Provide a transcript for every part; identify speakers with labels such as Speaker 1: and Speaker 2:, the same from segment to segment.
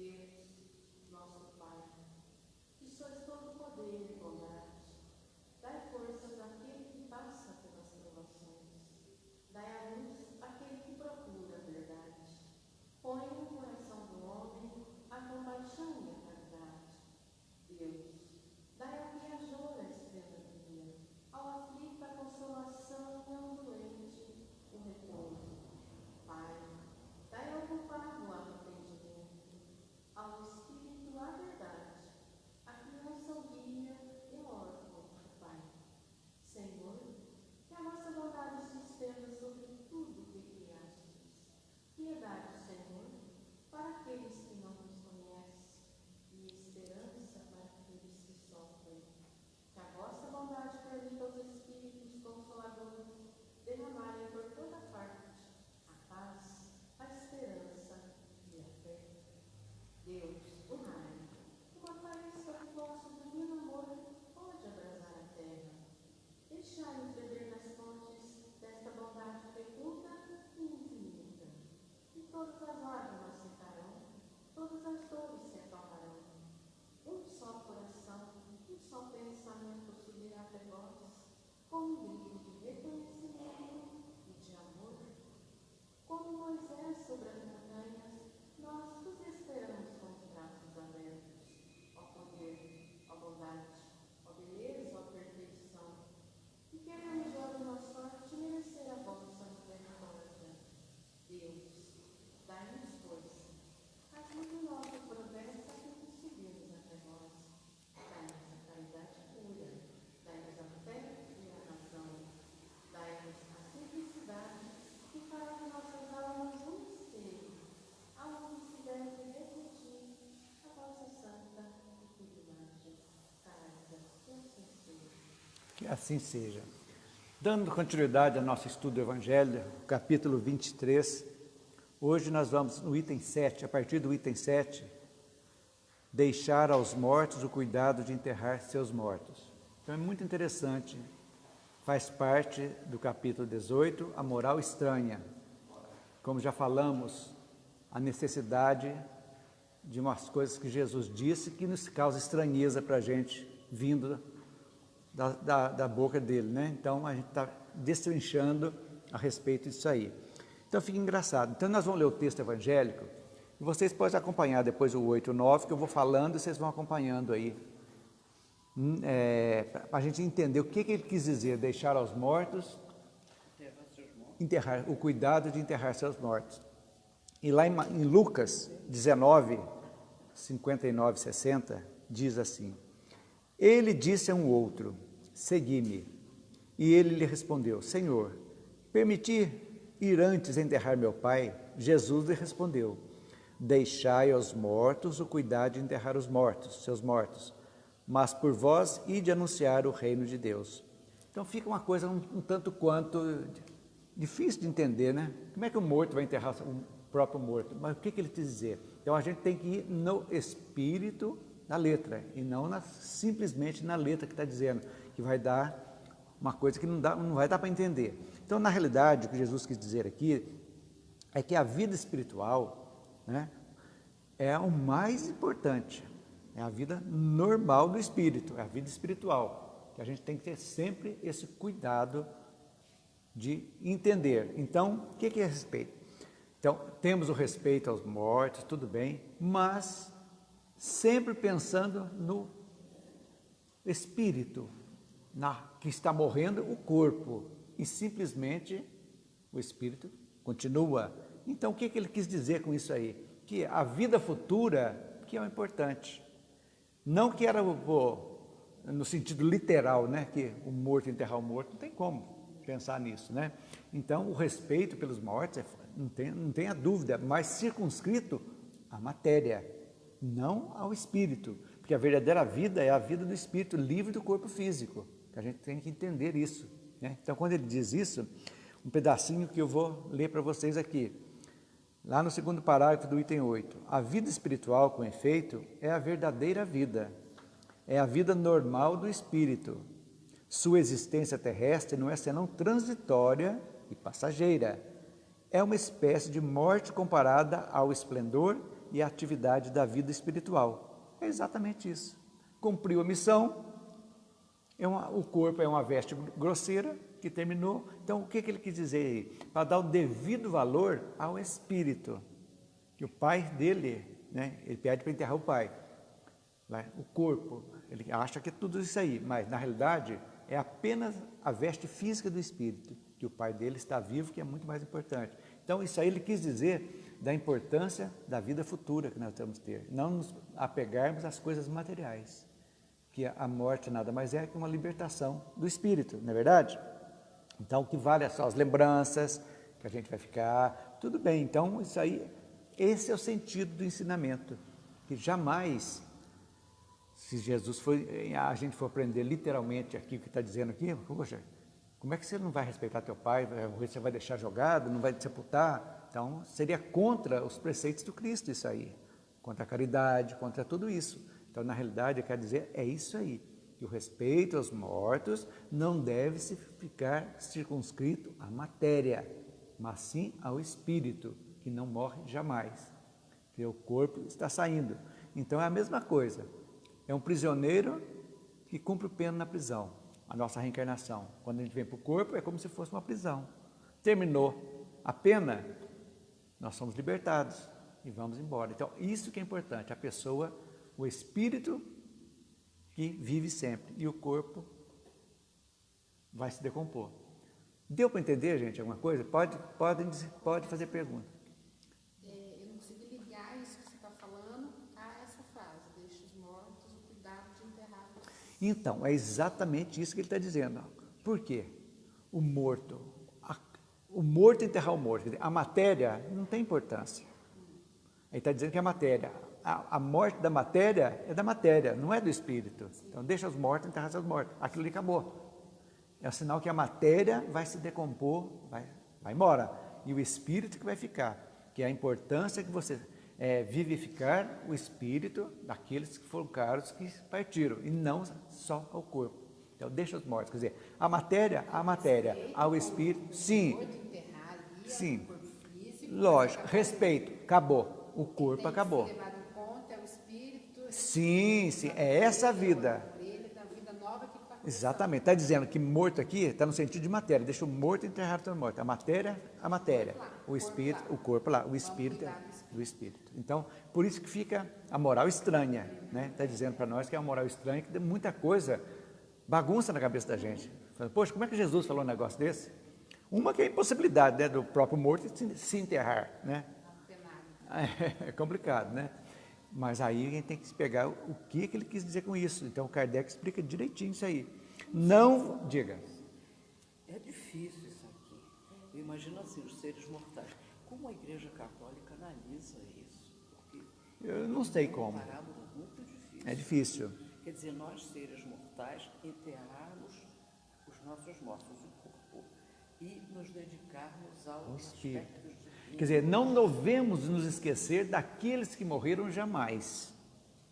Speaker 1: Deus, nosso Pai, que sois todo poder e bondade, dai forças àquele que passa pelas provações, dai a luz àquele que procura a verdade, põe no coração do homem a compaixão e a caridade. Deus, dai ao viajor a estrela guia, ao aflito a consolação e ao doente o repouso. Pai, dai ao culpado o arrependimento, ao espírito a verdade, a criança o guia e ao órfão o Pai. Senhor, que a vossa bondade se estenda sobre tudo o que criastes. Piedade, Senhor, para aqueles que não vos conhecem, e esperança para aqueles que sofrem. Que a vossa bondade permita aos Espíritos Consoladores derramarem por toda parte a paz, a esperança e a fé. Deus, o raio, uma faísca do vosso divino amor pode abrasar a terra. Deixai-nos beber nas fontes desta bondade fecunda e infinita. E todas as lágrimas secarão, todas as dores se acalmarão. Um só coração, um só pensamento subirá até vós, com um grito de reconhecimento e de amor. Como Moisés sobre as montanhas, nós vos esperamos com os braços abertos. Ó poder, ó bondade, ó beleza, ó perfeição. E queremos de alguma sorte merecer a vossa misericórdia. Deus, dai-nos força. Ajude o nosso progresso a que subimos até vós. Dai-nos a caridade pura, dai-nos a fé e a razão, dai-nos a simplicidade que fará de nossas almas um espelho, aonde se deve refletir a vossa santa e pura imagem. Caridade, que assim seja.
Speaker 2: Que assim seja. Dando continuidade ao nosso estudo do Evangelho, capítulo 23, hoje nós vamos no item 7, a partir do item 7, deixar aos mortos o cuidado de enterrar seus mortos. Então é muito interessante, faz parte do capítulo 18, a moral estranha. Como já falamos, a necessidade de umas coisas que Jesus disse que nos causa estranheza para a gente, vindo da boca dele, né? Então a gente está destrinchando a respeito disso aí. Então fica engraçado. Então nós vamos ler o texto evangélico e vocês podem acompanhar depois o 8 e o 9, que eu vou falando e vocês vão acompanhando aí. Para a gente entender o que ele quis dizer, deixar aos mortos, enterrar, o cuidado de enterrar seus mortos. E lá em Lucas 19, 59 e 60, diz assim: ele disse a um outro, segui-me. E ele lhe respondeu, Senhor, permitir ir antes enterrar meu pai? Jesus lhe respondeu, deixai aos mortos o cuidado de enterrar os mortos, seus mortos, mas por vós ide anunciar o reino de Deus. Então fica uma coisa um tanto quanto difícil de entender, né? Como é que o morto vai enterrar o próprio morto? Mas o que ele quis dizer? Então a gente tem que ir no espírito da letra, e não simplesmente na letra que está dizendo, que vai dar uma coisa que não vai dar para entender. Então, na realidade, o que Jesus quis dizer aqui é que a vida espiritual, né, é o mais importante, é a vida normal do espírito, é a vida espiritual, que a gente tem que ter sempre esse cuidado de entender. Então, o que é respeito? Então, temos o respeito aos mortos, tudo bem, mas sempre pensando no espírito, que está morrendo o corpo, e simplesmente o espírito continua. Então, o que ele quis dizer com isso aí? Que a vida futura que é o importante. Não que era no sentido literal, né? Que o morto enterrar o morto, não tem como pensar nisso, né? Então, o respeito pelos mortos, não tenha dúvida, mas circunscrito à matéria, não ao espírito, porque a verdadeira vida é a vida do espírito livre do corpo físico, que a gente tem que entender isso, né? Então, quando ele diz isso, um pedacinho que eu vou ler para vocês aqui, lá no segundo parágrafo do item 8, a vida espiritual, com efeito, é a verdadeira vida, é a vida normal do espírito. Sua existência terrestre não é senão transitória e passageira, é uma espécie de morte comparada ao esplendor e a atividade da vida espiritual. É exatamente isso. Cumpriu a missão, o corpo é uma veste grosseira que terminou. Então, o que ele quis dizer aí? Para dar o devido valor ao espírito, que o pai dele, né, ele pede para enterrar o pai. O corpo, ele acha que é tudo isso aí, mas na realidade é apenas a veste física do espírito, que o pai dele está vivo, que é muito mais importante. Então, isso aí ele quis dizer da importância da vida futura que nós temos que ter, não nos apegarmos às coisas materiais, que a morte nada mais é que uma libertação do espírito, não é verdade? Então, o que vale é só as lembranças, que a gente vai ficar, tudo bem. Então, isso aí, esse é o sentido do ensinamento, que jamais, se Jesus a gente for aprender literalmente aqui o que está dizendo aqui, poxa, como é que você não vai respeitar teu pai, você vai deixar jogado, não vai te sepultar? Então, seria contra os preceitos do Cristo isso aí, contra a caridade, contra tudo isso. Então, na realidade, quer dizer, é isso aí, que o respeito aos mortos não deve se ficar circunscrito à matéria, mas sim ao espírito, que não morre jamais, que o corpo está saindo. Então, é a mesma coisa, é um prisioneiro que cumpre pena na prisão, a nossa reencarnação. Quando a gente vem para o corpo, é como se fosse uma prisão. Terminou a pena, nós somos libertados e vamos embora. Então, isso que é importante, a pessoa, o espírito que vive sempre e o corpo vai se decompor. Deu para entender, gente, alguma coisa? Pode fazer pergunta.
Speaker 1: Eu não consigo ligar isso que você está falando a essa frase, deixe os mortos o cuidado de enterrá-los.
Speaker 2: Então, é exatamente isso que ele está dizendo. Por quê? O morto enterrar o morto, quer dizer, a matéria não tem importância. Ele está dizendo que a matéria, a morte da matéria é da matéria, não é do espírito. Então, deixa os mortos enterrar seus mortos. Aquilo ali acabou. É um sinal que a matéria vai se decompor, vai embora. E o espírito que vai ficar, que é a importância que você vivificar o espírito daqueles que foram caros que partiram, e não só ao corpo. Então, deixa os mortos. Quer dizer, a matéria, ao espírito, sim. Sim. Lógico, respeito, acabou. O corpo acabou. Sim, é essa vida. Exatamente, está dizendo que morto aqui está no sentido de matéria, deixa o morto enterrar o morto. A matéria, o espírito, o corpo lá, o espírito do espírito. Então, por isso que fica a moral estranha, né? Está dizendo para nós que é uma moral estranha, que tem muita coisa, bagunça na cabeça da gente. Poxa, como é que Jesus falou um negócio desse? Uma que é a impossibilidade, né, do próprio morto se enterrar, né? É complicado, né? Mas aí a gente tem que pegar o que ele quis dizer com isso. Então, o Kardec explica direitinho isso aí. Não, diga.
Speaker 3: É difícil isso aqui. Eu imagino assim, os seres mortais. Como a Igreja Católica analisa isso? Porque
Speaker 2: eu não sei como.
Speaker 3: É uma parábola muito difícil.
Speaker 2: É difícil.
Speaker 3: Quer dizer, nós, seres mortais, enterrarmos os nossos mortos, o corpo, e nos dedicarmos aos aspectos divinos.
Speaker 2: Quer dizer, não devemos nos esquecer daqueles que morreram jamais,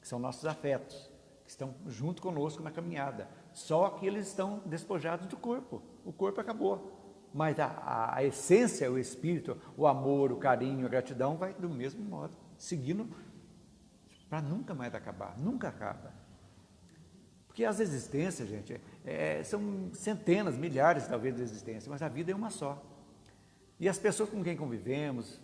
Speaker 2: que são nossos afetos, que estão junto conosco na caminhada. Só que eles estão despojados do corpo. O corpo acabou. Mas a essência, o espírito, o amor, o carinho, a gratidão vai do mesmo modo, seguindo para nunca mais acabar. Nunca acaba. Porque as existências, gente, são centenas, milhares talvez de existências, mas a vida é uma só. E as pessoas com quem convivemos,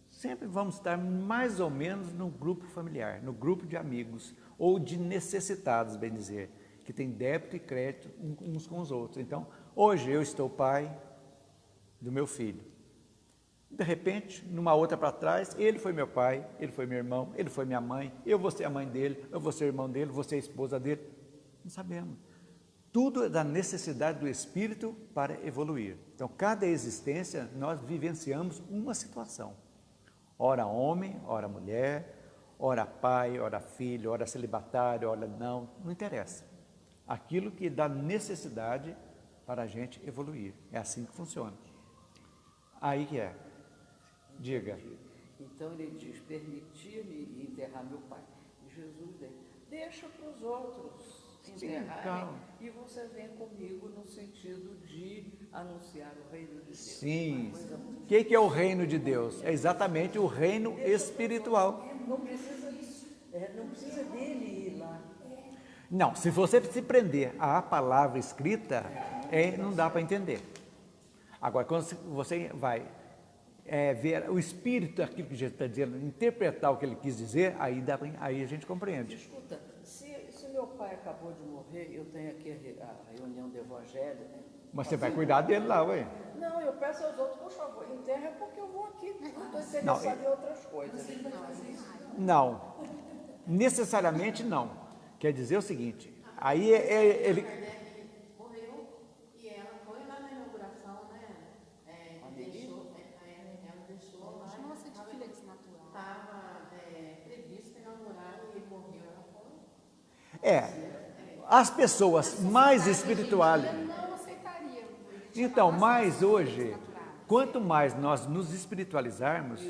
Speaker 2: sempre vamos estar mais ou menos no grupo familiar, no grupo de amigos, ou de necessitados, bem dizer, que tem débito e crédito uns com os outros. Então, hoje eu estou pai do meu filho. De repente, numa outra para trás, ele foi meu pai, ele foi meu irmão, ele foi minha mãe, eu vou ser a mãe dele, eu vou ser o irmão dele, vou ser a esposa dele. Não sabemos. Tudo é da necessidade do espírito para evoluir. Então, cada existência, nós vivenciamos uma situação. Ora homem, ora mulher, ora pai, ora filho, ora celibatário, ora não interessa. Aquilo que dá necessidade para a gente evoluir. É assim que funciona. Aí que é. Diga.
Speaker 3: Então ele diz, permitir-me enterrar meu pai. E Jesus diz, deixa para os outros enterrarem, e você vem comigo no sentido de anunciar o reino de Deus.
Speaker 2: Sim. O que é o reino de Deus? É exatamente o reino espiritual.
Speaker 3: Não precisa, não precisa dele ir lá.
Speaker 2: Não, se você se prender à palavra escrita, não dá para entender. Agora, quando você vai ver o espírito daquilo que Jesus está dizendo, interpretar o que ele quis dizer, aí a gente compreende.
Speaker 3: Escuta, se meu pai acabou de morrer, eu tenho aqui a reunião do evangelho.
Speaker 2: Mas você vai cuidar dele lá, ué.
Speaker 3: Não, eu peço aos outros, por favor, enterra porque eu vou aqui. Não estou interessado em outras coisas.
Speaker 2: Não, necessariamente não. Quer dizer o seguinte, aí ele...
Speaker 1: Kardec morreu e ela foi lá na inauguração, né? Ela deixou lá.
Speaker 4: Nossa, de filha desnatural.
Speaker 1: Estava previsto inaugurar e ele morreu. Ela foi.
Speaker 2: As pessoas mais espirituais...
Speaker 4: Eu não aceitaria.
Speaker 2: Então, mas hoje, quanto mais nós nos espiritualizarmos,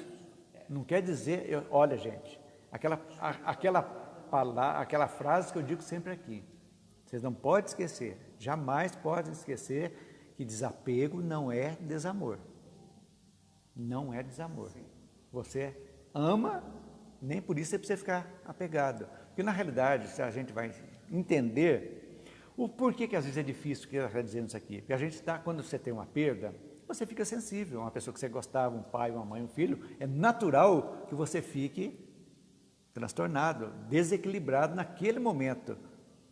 Speaker 2: não quer dizer, olha gente, aquela frase que eu digo sempre aqui, vocês não podem esquecer, jamais podem esquecer que desapego não é desamor. Não é desamor. Você ama, nem por isso você precisa ficar apegado. Porque na realidade, se a gente vai entender o porquê que às vezes é difícil que ela está dizendo isso aqui. Porque a gente está, quando você tem uma perda, você fica sensível. Uma pessoa que você gostava, um pai, uma mãe, um filho, é natural que você fique transtornado, desequilibrado naquele momento,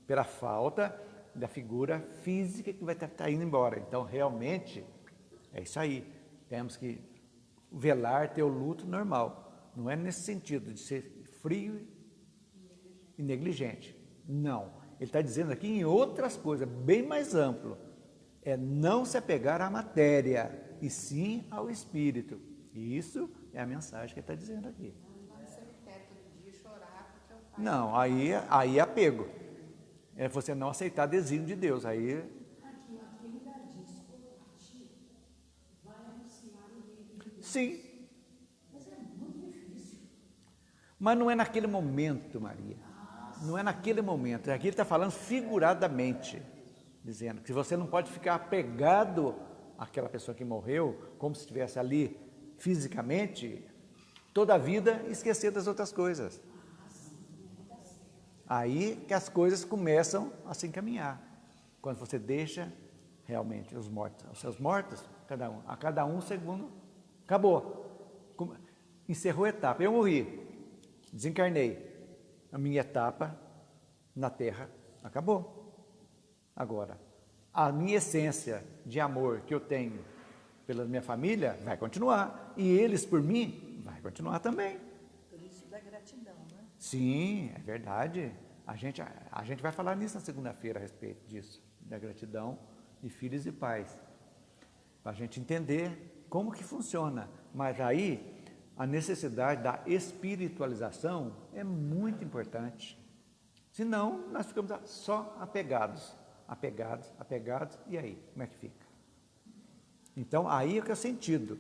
Speaker 2: pela falta da figura física que vai estar indo embora. Então, realmente, é isso aí. Temos que velar, ter o luto normal. Não é nesse sentido de ser frio e negligente. Não. Ele está dizendo aqui em outras coisas, bem mais amplo. É não se apegar à matéria, e sim ao espírito. E isso é a mensagem que ele está dizendo aqui.
Speaker 4: Não cemitério todo dia chorar porque o pai...
Speaker 2: Não, aí é apego. É você não aceitar desígnio de Deus. Aí...
Speaker 5: Aqui ainda diz, partir, vai anunciar o reino de Deus.
Speaker 2: Sim.
Speaker 5: Mas é muito difícil.
Speaker 2: Mas não é naquele momento, Maria. Não é naquele momento. Aqui ele está falando figuradamente, dizendo que você não pode ficar apegado àquela pessoa que morreu, como se estivesse ali fisicamente, toda a vida e esquecer das outras coisas. Aí que as coisas começam a se encaminhar. Quando você deixa realmente os seus mortos, a cada um segundo, acabou. Encerrou a etapa. Eu morri, desencarnei. A minha etapa na Terra acabou. Agora, a minha essência de amor que eu tenho pela minha família vai continuar. E eles por mim vai continuar também.
Speaker 3: Por isso da gratidão, né?
Speaker 2: Sim, é verdade. A gente vai falar nisso na segunda-feira a respeito disso, da gratidão de filhos e pais. Para a gente entender como que funciona. Mas aí, a necessidade da espiritualização é muito importante. Senão, nós ficamos só apegados, e aí, como é que fica? Então, aí é que é o sentido.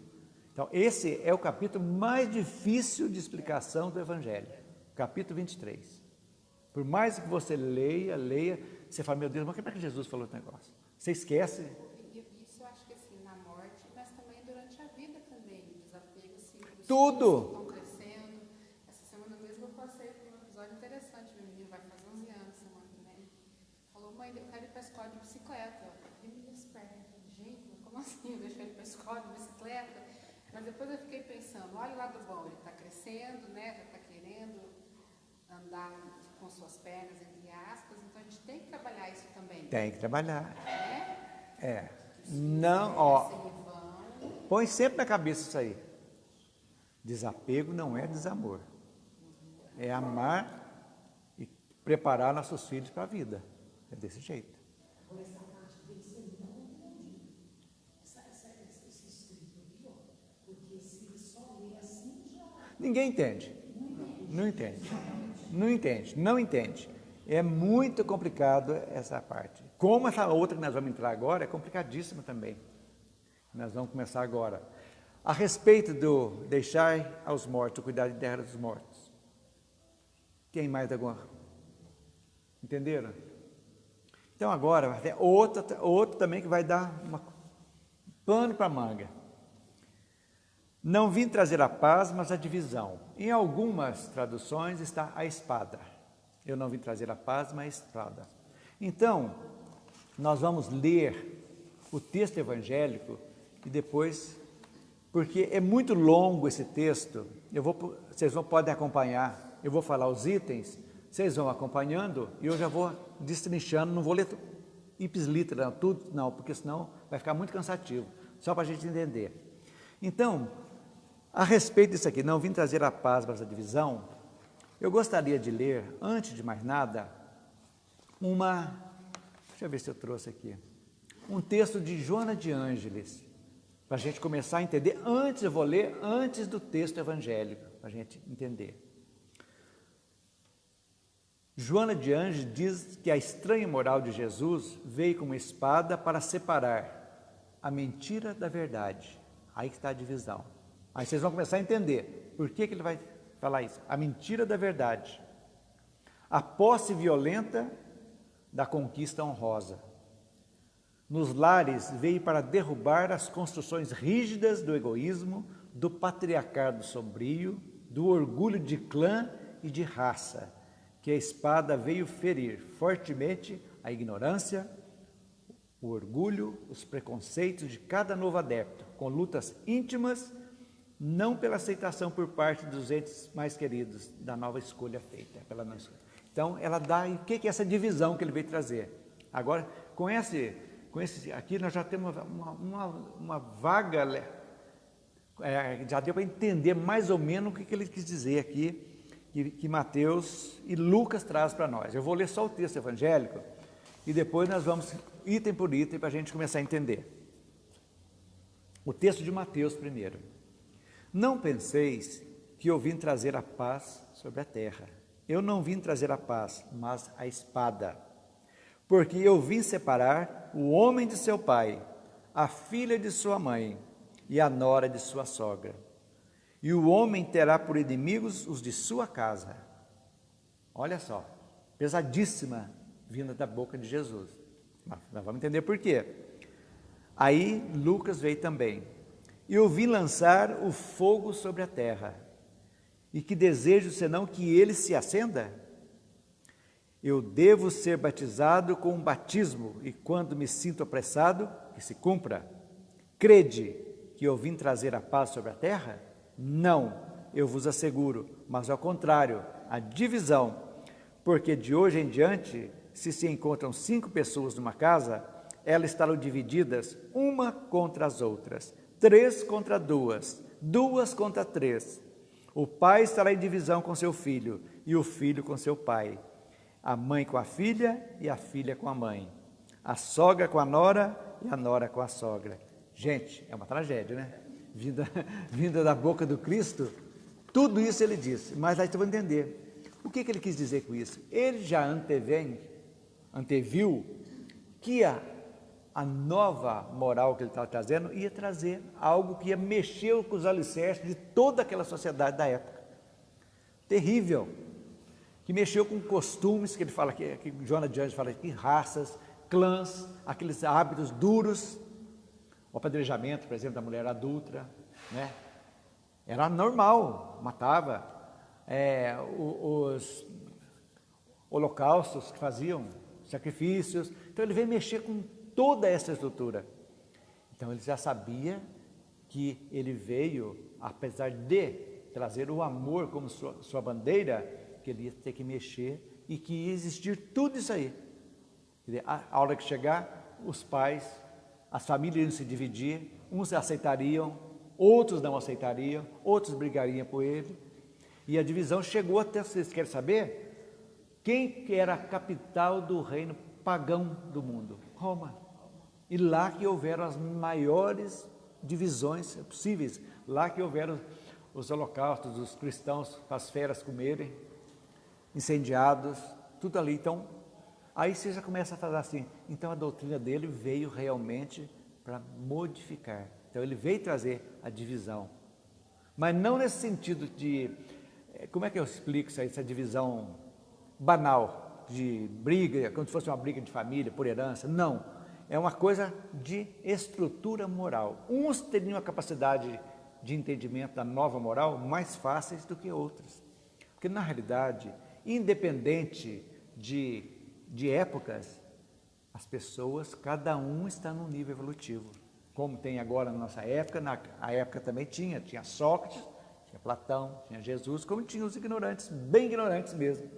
Speaker 2: Então, esse é o capítulo mais difícil de explicação do Evangelho, capítulo 23. Por mais que você leia, você fala, meu Deus, mas como é que Jesus falou esse negócio? Você esquece.
Speaker 4: Isso eu acho que assim, na morte, mas também durante a vida também, desapego, assim, os
Speaker 2: Tudo.
Speaker 4: filhos estão crescendo. Essa semana mesmo eu passei por um episódio interessante, meu menino vai fazer 11 anos semana que vem. Falou, mãe, eu quero ir para a escola de bicicleta. Eu me desperto. Gente, mas como assim? Eu deixo ele para a escola de bicicleta? Mas depois eu fiquei pensando, olha o lado bom, ele está crescendo, né? Já está querendo andar com suas pernas, entre aspas, então a gente tem que trabalhar isso também.
Speaker 2: Tem que trabalhar.
Speaker 4: Né?
Speaker 2: Não, ó, põe sempre na cabeça isso aí. Desapego não é desamor. É amar e preparar nossos filhos para a vida. É desse jeito.
Speaker 5: Agora, essa parte dele, você não entendi. Esse escrito aqui, ó. Porque se ele só lê assim, já...
Speaker 2: Ninguém entende. Não entende. Não entende. É muito complicado essa parte. Como essa outra que nós vamos entrar agora é complicadíssima também. Nós vamos começar agora. A respeito do deixar aos mortos, o cuidado de terra dos mortos. Tem mais alguma? Entenderam? Então agora, outro também que vai dar Pano para manga. Não vim trazer a paz, mas a divisão. Em algumas traduções está a espada. Eu não vim trazer a paz, mas a espada. Então, nós vamos ler o texto evangélico e depois, porque é muito longo esse texto, vocês podem acompanhar, eu vou falar os itens, vocês vão acompanhando e eu já vou destrinchando, não vou ler ipsis litera, tudo, não, porque senão vai ficar muito cansativo, só para a gente entender. Então, a respeito disso aqui, não vim trazer a paz para essa divisão, eu gostaria de ler, antes de mais nada, deixa eu ver se eu trouxe aqui, um texto de Joana de Ângeles, para a gente começar a entender, eu vou ler antes do texto evangélico, para a gente entender. Joana de Ângeles diz que a estranha moral de Jesus veio como espada para separar a mentira da verdade. Aí que está a divisão. Aí vocês vão começar a entender por que ele vai falar isso. A mentira da verdade. A posse violenta da conquista honrosa. Nos lares veio para derrubar as construções rígidas do egoísmo, do patriarcado sombrio, do orgulho de clã e de raça, que a espada veio ferir fortemente a ignorância, o orgulho, os preconceitos de cada novo adepto, com lutas íntimas, não pela aceitação por parte dos entes mais queridos da nova escolha feita. Então, ela dá, o que é essa divisão que ele veio trazer? Agora, com esse aqui nós já temos uma vaga, já deu para entender mais ou menos o que ele quis dizer aqui, que Mateus e Lucas traz para nós. Eu vou ler só o texto evangélico e depois nós vamos item por item para a gente começar a entender. O texto de Mateus primeiro. Não penseis que eu vim trazer a paz sobre a terra. Eu não vim trazer a paz, mas a espada. Porque eu vim separar o homem de seu pai, a filha de sua mãe e a nora de sua sogra. E o homem terá por inimigos os de sua casa. Olha só, pesadíssima vinda da boca de Jesus. Nós vamos entender por quê. Aí Lucas veio também. E eu vim lançar o fogo sobre a terra. E que desejo senão que ele se acenda? Eu devo ser batizado com um batismo, e quando me sinto apressado, que se cumpra. Crede que eu vim trazer a paz sobre a terra? Não, eu vos asseguro, mas ao contrário, a divisão, porque de hoje em diante, se encontram 5 pessoas numa casa, elas estarão divididas uma contra as outras, 3 contra 2, 2 contra 3. O pai estará em divisão com seu filho, e o filho com seu pai, a mãe com a filha e a filha com a mãe, a sogra com a nora e a nora com a sogra. Gente, é uma tragédia, né? Vinda da boca do Cristo, tudo isso ele disse, mas aí tu vai entender. O que ele quis dizer com isso? Ele já anteviu que a nova moral que ele estava trazendo ia trazer algo que ia mexer com os alicerces de toda aquela sociedade da época. Terrível. Que mexeu com costumes, que ele fala que Joana de Ângeles fala aqui, raças, clãs, aqueles hábitos duros. O apedrejamento, por exemplo, da mulher adulta, né? Era normal, matava. Os holocaustos que faziam, sacrifícios. Então ele veio mexer com toda essa estrutura. Então ele já sabia que ele veio, apesar de trazer o amor como sua bandeira, que ele ia ter que mexer e que ia existir tudo isso aí. A hora que chegar, os pais, as famílias iam se dividir, uns aceitariam, outros não aceitariam, outros brigariam por ele. E a divisão chegou até, vocês querem saber? Quem que era a capital do reino pagão do mundo? Roma. E lá que houveram as maiores divisões possíveis. Lá que houveram os holocaustos, os cristãos com as feras comerem, incendiados, tudo ali. Então, aí você já começa a falar assim, então a doutrina dele veio realmente para modificar. Então ele veio trazer a divisão. Mas não nesse sentido de, como é que eu explico isso aí, essa divisão banal, de briga, como se fosse uma briga de família, por herança. Não, é uma coisa de estrutura moral. Uns teriam a capacidade de entendimento da nova moral mais fáceis do que outros. Porque, na realidade, independente de épocas, as pessoas, cada um está num nível evolutivo. Como tem agora na nossa época, na época também tinha Sócrates, tinha Platão, tinha Jesus, como tinha os ignorantes, bem ignorantes mesmo,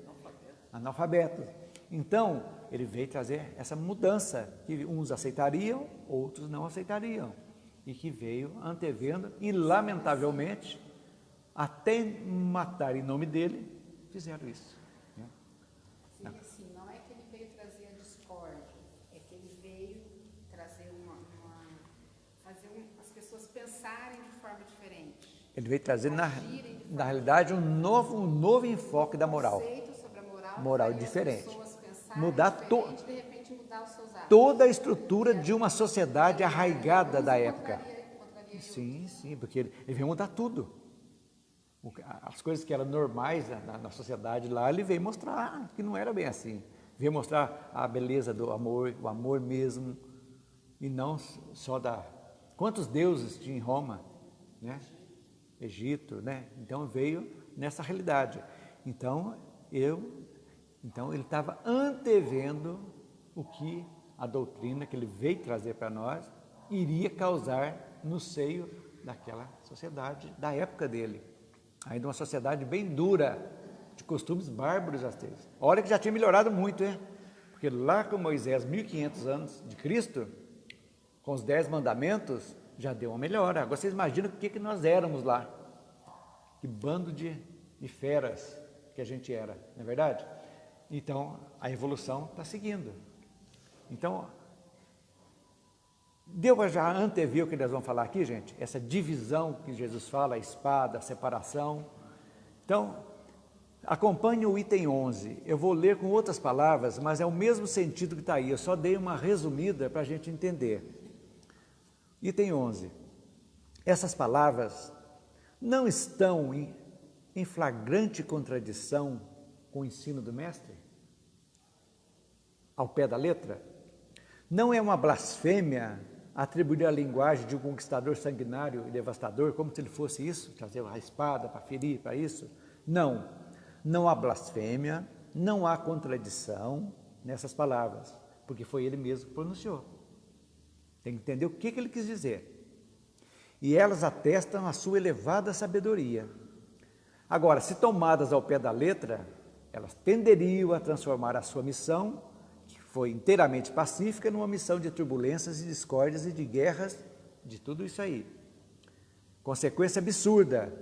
Speaker 2: analfabetos. Então, ele veio trazer essa mudança, que uns aceitariam, outros não aceitariam, e que veio antevendo, e lamentavelmente, até matar em nome dele, fizeram isso. Né?
Speaker 4: Seria assim, não é que ele veio trazer a discórdia, é que ele veio trazer fazer as pessoas pensarem de forma diferente.
Speaker 2: Ele veio trazer, na
Speaker 4: Agirem de forma
Speaker 2: realidade, um novo enfoque da moral.
Speaker 4: conceito sobre a moral,
Speaker 2: Moral
Speaker 4: faria as
Speaker 2: diferente.
Speaker 4: pessoas pensarem
Speaker 2: Mudar
Speaker 4: diferente, de repente mudar os seus hábitos.
Speaker 2: toda a estrutura de uma sociedade arraigada da época.
Speaker 4: Contraria
Speaker 2: Sim, sim, porque ele veio mudar tudo. As coisas que eram normais na sociedade lá, ele veio mostrar que não era bem assim. Veio mostrar a beleza do amor, o amor mesmo, e não só quantos deuses tinha em Roma, né? Egito, né? Então veio nessa realidade. Então ele estava antevendo o que a doutrina que ele veio trazer para nós iria causar no seio daquela sociedade da época dele. Ainda uma sociedade bem dura, de costumes bárbaros até. Olha que já tinha melhorado muito, hein? Porque lá com Moisés, 1500 anos de Cristo, com os 10 mandamentos, já deu uma melhora. Agora vocês imaginam o que nós éramos lá. Que bando de feras que a gente era, não é verdade? Então, a evolução está seguindo. Então, deu para já antever o que nós vamos falar aqui, gente? Essa divisão que Jesus fala, a espada, a separação. Então, acompanhe o item 11. Eu vou ler com outras palavras, mas é o mesmo sentido que está aí. Eu só dei uma resumida para a gente entender. Item 11. Essas palavras não estão em flagrante contradição com o ensino do Mestre? Ao pé da letra? Não é uma blasfêmia atribuir a linguagem de um conquistador sanguinário e devastador, como se ele fosse isso, trazer a espada para ferir, para isso? Não, não há blasfêmia, não há contradição nessas palavras, porque foi ele mesmo que pronunciou. Tem que entender o que ele quis dizer. E elas atestam a sua elevada sabedoria. Agora, se tomadas ao pé da letra, elas tenderiam a transformar a sua missão, que foi inteiramente pacífica, numa missão de turbulências e discórdias e de guerras, de tudo isso aí. Consequência absurda,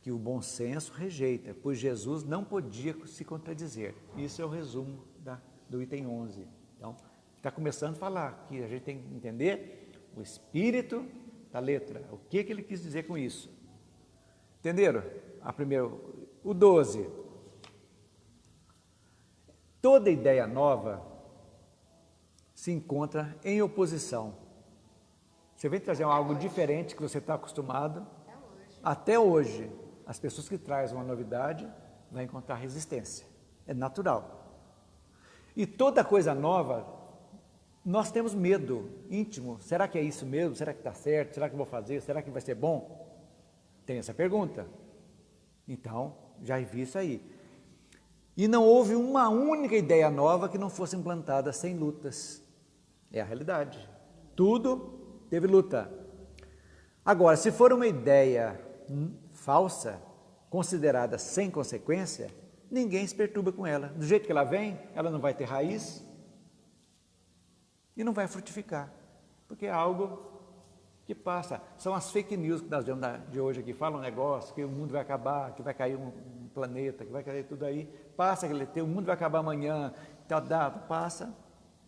Speaker 2: que o bom senso rejeita, pois Jesus não podia se contradizer. Isso é o resumo do item 11. Então, está começando a falar que a gente tem que entender o espírito da letra, o que ele quis dizer com isso. Entenderam? O 12. Toda ideia nova se encontra em oposição. Você vem trazer algo diferente que você está acostumado. Até hoje, as pessoas que trazem uma novidade vão encontrar resistência. É natural. E toda coisa nova, nós temos medo íntimo. Será que é isso mesmo? Será que está certo? Será que eu vou fazer? Será que vai ser bom? Tem essa pergunta. Então, já vi isso aí. E não houve uma única ideia nova que não fosse implantada sem lutas. É a realidade. Tudo teve luta. Agora, se for uma ideia falsa, considerada sem consequência, ninguém se perturba com ela. Do jeito que ela vem, ela não vai ter raiz e não vai frutificar, porque é algo que passa. São as fake news que nós vemos de hoje aqui, falam um negócio, que o mundo vai acabar, que vai cair um planeta, que vai cair tudo aí, passa, o mundo vai acabar amanhã, tal data, passa,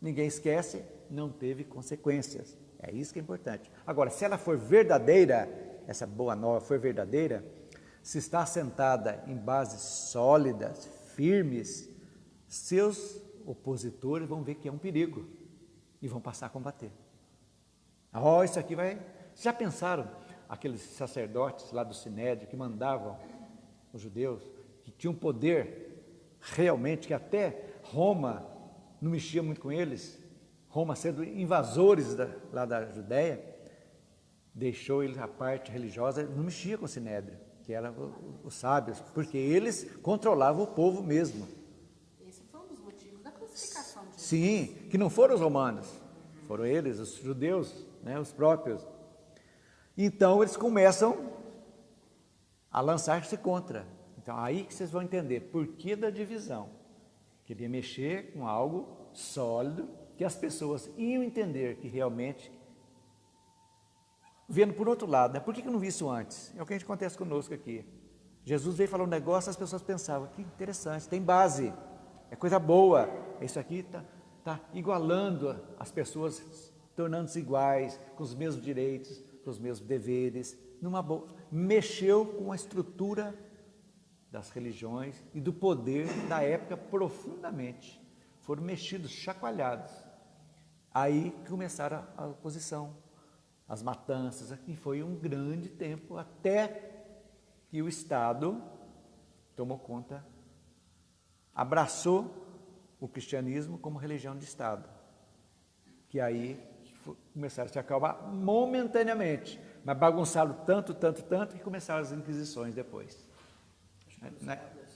Speaker 2: ninguém esquece, não teve consequências. É isso que é importante. Agora, se ela for verdadeira, essa boa nova for verdadeira, se está assentada em bases sólidas, firmes, seus opositores vão ver que é um perigo e vão passar a combater. Isso aqui vai... Já pensaram aqueles sacerdotes lá do Sinédrio que mandavam os judeus, que tinham poder realmente, que até Roma não mexia muito com eles? Roma sendo invasores lá da Judéia, deixou eles a parte religiosa, não mexia com o Sinédrio, que eram os sábios, porque eles controlavam o povo mesmo.
Speaker 4: Esse foi um dos motivos da crucificação de Jesus.
Speaker 2: Sim, que não foram os romanos, foram eles, os judeus, né, os próprios. Então eles começam a lançar-se contra. Então aí que vocês vão entender por que da divisão. Queria mexer com algo sólido, que as pessoas iam entender que realmente, vendo por outro lado, né? Por que eu não vi isso antes? É o que a gente acontece conosco aqui. Jesus veio falar um negócio, as pessoas pensavam, que interessante, tem base, é coisa boa, isso aqui está igualando as pessoas, tornando-se iguais, com os mesmos direitos, com os mesmos deveres, numa boa. Mexeu com a estrutura das religiões e do poder da época profundamente. Foram mexidos, chacoalhados. Aí começaram a oposição, as matanças, e foi um grande tempo até que o Estado tomou conta, abraçou o cristianismo como religião de Estado, que aí começaram a se acalmar momentaneamente, mas bagunçaram tanto, que começaram as inquisições depois.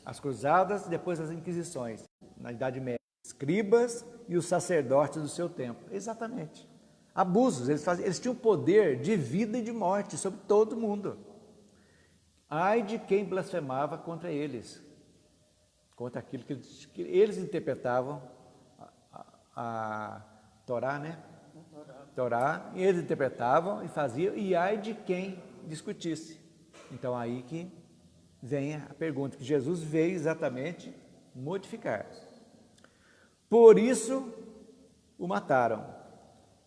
Speaker 2: As cruzadas, depois as inquisições, na Idade Média. Escribas e os sacerdotes do seu tempo. Exatamente. Abusos, eles tinham poder de vida e de morte sobre todo mundo. Ai de quem blasfemava contra eles, contra aquilo que eles interpretavam, a Torá, né? Torá, eles interpretavam e faziam, e ai de quem discutisse. Então aí que vem a pergunta, que Jesus veio exatamente modificar. Por isso o mataram,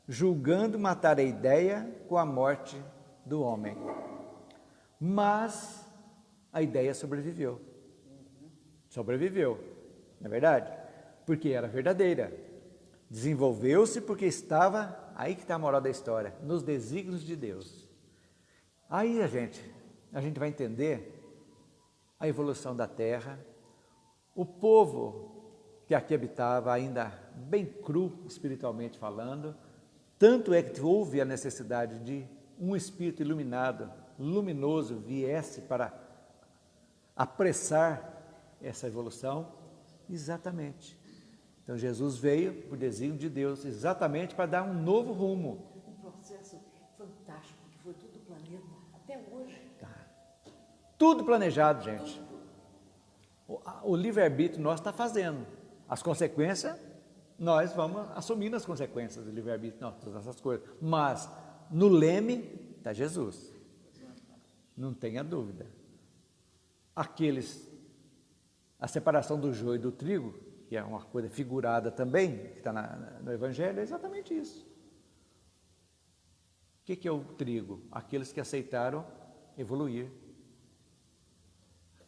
Speaker 2: julgando matar a ideia com a morte do homem. Mas a ideia sobreviveu. Sobreviveu, não é verdade? Porque era verdadeira. Desenvolveu-se porque estava, aí que está a moral da história, nos desígnios de Deus. Aí a gente vai entender a evolução da terra, o povo que aqui habitava ainda bem cru espiritualmente falando, tanto é que houve a necessidade de um espírito iluminado, luminoso, viesse para apressar essa evolução, exatamente. Então Jesus veio por desígnio de Deus, exatamente para dar um novo rumo.
Speaker 5: Um processo fantástico, que foi tudo planeta, até hoje.
Speaker 2: Tudo planejado, gente. O livre-arbítrio nós está fazendo. As consequências, nós vamos assumindo as consequências do livre-arbítrio, todas essas coisas. Mas no leme está Jesus. Não tenha dúvida. A separação do joio e do trigo, que é uma coisa figurada também, que está no Evangelho, é exatamente isso. O que é o trigo? Aqueles que aceitaram evoluir.